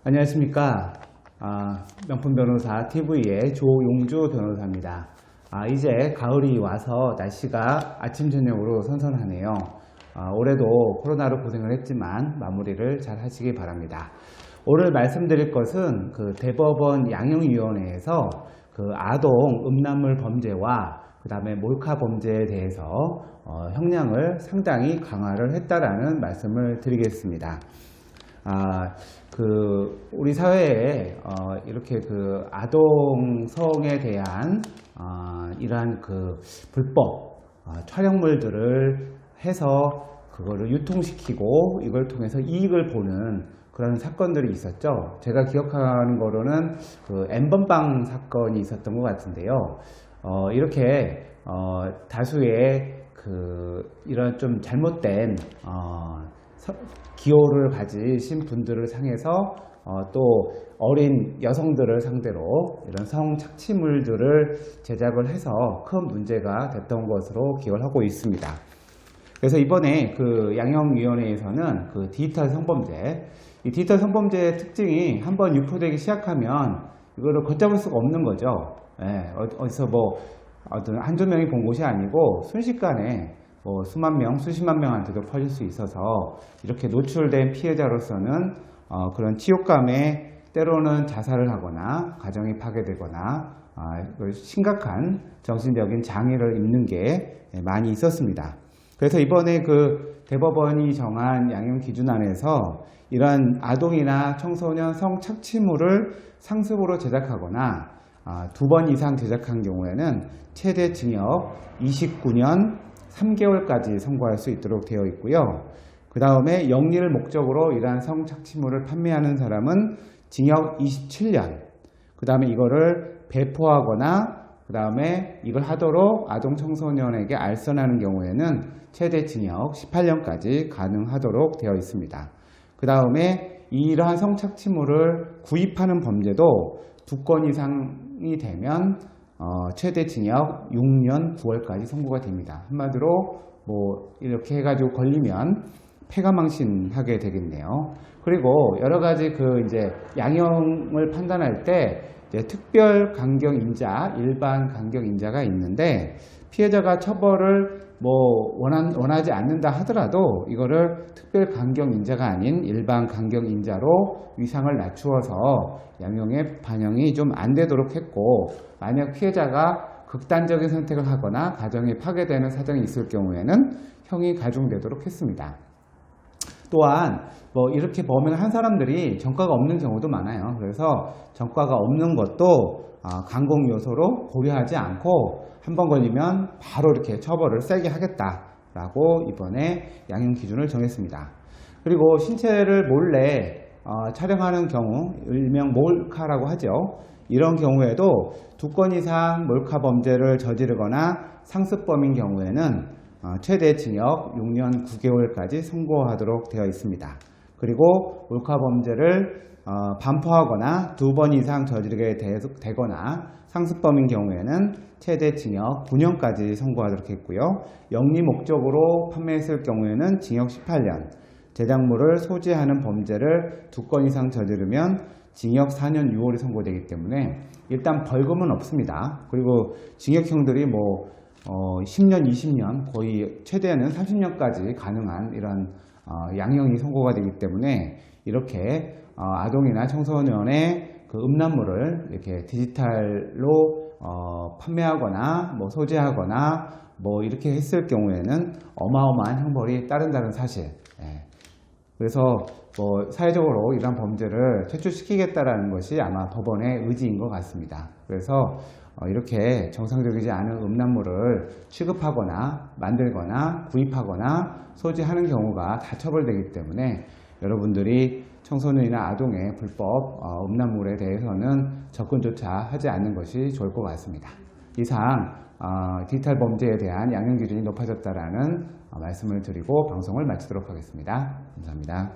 안녕하십니까. 명품 변호사 TV의 조용주 변호사입니다. 이제 가을이 와서 날씨가 아침 저녁으로 선선하네요. 올해도 코로나로 고생을 했지만 마무리를 잘 하시기 바랍니다. 오늘 말씀드릴 것은 그 대법원 양형위원회에서 그 아동 음란물 범죄와 그 다음에 몰카 범죄에 대해서 형량을 상당히 강화를 했다라는 말씀을 드리겠습니다. 우리 사회에 이렇게 그 아동성에 대한 이러한 그 불법 촬영물들을 해서 그거를 유통시키고 이걸 통해서 이익을 보는 그런 사건들이 있었죠. 제가 기억하는 거로는 그 N번방 사건이 있었던 것 같은데요. 이렇게 다수의 그 이런 좀 잘못된 기호를 가지신 분들을 상해서 또 어린 여성들을 상대로 이런 성착취물들을 제작을 해서 큰 문제가 됐던 것으로 기억을 하고 있습니다. 그래서 이번에 그 양형위원회에서는 그 디지털 성범죄, 이 디지털 성범죄의 특징이 한번 유포되기 시작하면 이거를 걷잡을 수가 없는 거죠. 어디서 뭐 한두 명이 본 것이 아니고 순식간에 수만 명, 수십만 명한테도 퍼질 수 있어서 이렇게 노출된 피해자로서는 그런 치욕감에 때로는 자살을 하거나 가정이 파괴되거나 심각한 정신적인 장애를 입는 게 많이 있었습니다. 그래서 이번에 그 대법원이 정한 양형 기준 안에서 이러한 아동이나 청소년 성착취물을 상습으로 제작하거나 2번 이상 제작한 경우에는 최대 징역 29년 3개월까지 선고할 수 있도록 되어 있고요. 그 다음에 영리를 목적으로 이러한 성착취물을 판매하는 사람은 징역 27년, 그 다음에 이거를 배포하거나 그 다음에 이걸 하도록 아동 청소년에게 알선하는 경우에는 최대 징역 18년까지 가능하도록 되어 있습니다. 그 다음에 이러한 성착취물을 구입하는 범죄도 2건 이상이 되면 최대 징역 6년 9월까지 선고가 됩니다. 한마디로 뭐 이렇게 해가지고 걸리면 폐가망신하게 되겠네요. 그리고 여러 가지 그 이제 양형을 판단할 때 이제 특별 강경 인자, 일반 강경 인자가 있는데 피해자가 처벌을 뭐 원하지 않는다 하더라도 이거를 특별 강경 인자가 아닌 일반 강경 인자로 위상을 낮추어서 양형의 반영이 좀 안 되도록 했고, 만약 피해자가 극단적인 선택을 하거나 가정이 파괴되는 사정이 있을 경우에는 형이 가중되도록 했습니다. 또한 뭐 이렇게 범행을 한 사람들이 전과가 없는 경우도 많아요. 그래서 전과가 없는 것도 강공 요소로 고려하지 않고 한 번 걸리면 바로 이렇게 처벌을 세게 하겠다라고 이번에 양형 기준을 정했습니다. 그리고 신체를 몰래 촬영하는 경우, 일명 몰카라고 하죠. 이런 경우에도 2건 이상 몰카 범죄를 저지르거나 상습범인 경우에는 최대 징역 6년 9개월까지 선고하도록 되어 있습니다. 그리고 몰카 범죄를 반포하거나 2번 이상 저지르게 되거나 상습범인 경우에는 최대 징역 9년까지 선고하도록 했고요. 영리 목적으로 판매했을 경우에는 징역 18년, 제작물을 소지하는 범죄를 2건 이상 저지르면 징역 4년 6월이 선고되기 때문에 일단 벌금은 없습니다. 그리고 징역형들이 뭐 10년, 20년, 거의 최대는 30년까지 가능한 이런 양형이 선고가 되기 때문에 이렇게 아동이나 청소년의 그 음란물을 이렇게 디지털로 판매하거나 뭐 소지하거나 뭐 이렇게 했을 경우에는 어마어마한 형벌이 따른다는 사실. 그래서 뭐 사회적으로 이러한 범죄를 퇴출시키겠다라는 것이 아마 법원의 의지인 것 같습니다. 그래서 이렇게 정상적이지 않은 음란물을 취급하거나 만들거나 구입하거나 소지하는 경우가 다 처벌되기 때문에 여러분들이 청소년이나 아동의 불법 음란물에 대해서는 접근조차 하지 않는 것이 좋을 것 같습니다. 이상 디지털 범죄에 대한 양형 기준이 높아졌다라는 말씀을 드리고 방송을 마치도록 하겠습니다. 감사합니다.